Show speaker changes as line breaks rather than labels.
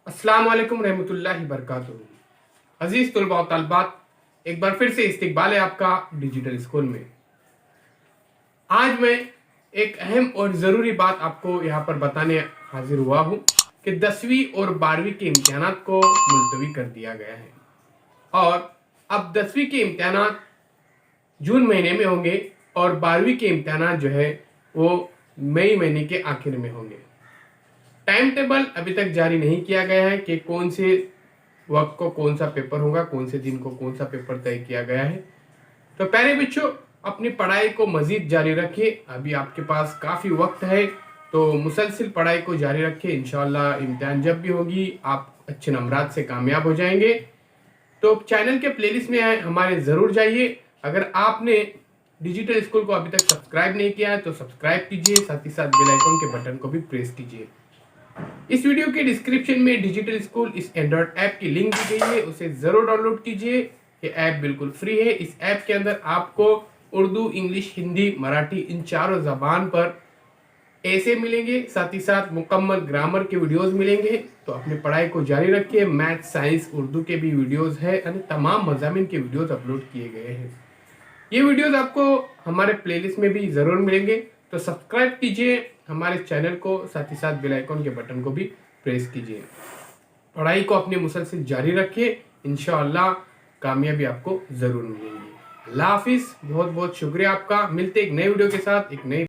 अस्सलाम वालेकुम रहमतुल्लाहि बरकातुहू। अजीज तलबा और तालिबात, एक बार फिर से इस्तकबाल है आपका डिजिटल स्कूल में। आज मैं एक अहम और ज़रूरी बात आपको यहाँ पर बताने हाजिर हुआ हूँ कि 10वीं और 12वीं के इम्तिहानात को मुलतवी कर दिया गया है और अब 10वीं के इम्तिहानात जून महीने में होंगे और 12वीं के इम्तिहानात जो है वो मई महीने के आखिर में होंगे। टाइम टेबल अभी तक जारी नहीं किया गया है कि कौन से वक्त को कौन सा पेपर होगा, कौन से दिन को कौन सा पेपर तय किया गया है। तो प्यारे बच्चों, अपनी पढ़ाई को मजीद जारी रखिए। अभी आपके पास काफ़ी वक्त है, तो मुसलसिल पढ़ाई को जारी रखिए। इंशाल्लाह इम्तिहान जब भी होगी आप अच्छे नंबरात से कामयाब हो जाएंगे। तो चैनल के प्लेलिस्ट में हमारे ज़रूर जाइए। अगर आपने डिजिटल स्कूल को अभी तक सब्सक्राइब नहीं किया है तो सब्सक्राइब कीजिए, साथ ही साथ बेल आइकन के बटन को भी प्रेस कीजिए। इस वीडियो के डिस्क्रिप्शन में डिजिटल स्कूल इस एंड्रॉइड ऐप की लिंक दी गई है, उसे ज़रूर डाउनलोड कीजिए। ये ऐप बिल्कुल फ्री है। इस ऐप के अंदर आपको उर्दू, इंग्लिश, हिंदी, मराठी इन चारों ज़बान पर ऐसे मिलेंगे, साथ ही साथ मुकम्मल ग्रामर के वीडियोस मिलेंगे। तो अपनी पढ़ाई को जारी रखिए। मैथ, साइंस, उर्दू के भी वीडियोस है, अन्य तमाम मज़ामिन के वीडियोस अपलोड किए गए हैं। ये वीडियोस आपको हमारे प्लेलिस्ट में भी ज़रूर मिलेंगे, तो सब्सक्राइब कीजिए हमारे चैनल को, साथ ही साथ बेल आइकन के बटन को भी प्रेस कीजिए। पढ़ाई को अपनी मुसलसल जारी रखिए, इंशाअल्लाह कामयाबी आपको ज़रूर मिलेगी। अल्लाह हाफिज़। बहुत बहुत शुक्रिया आपका। मिलते एक नए वीडियो के साथ, एक नई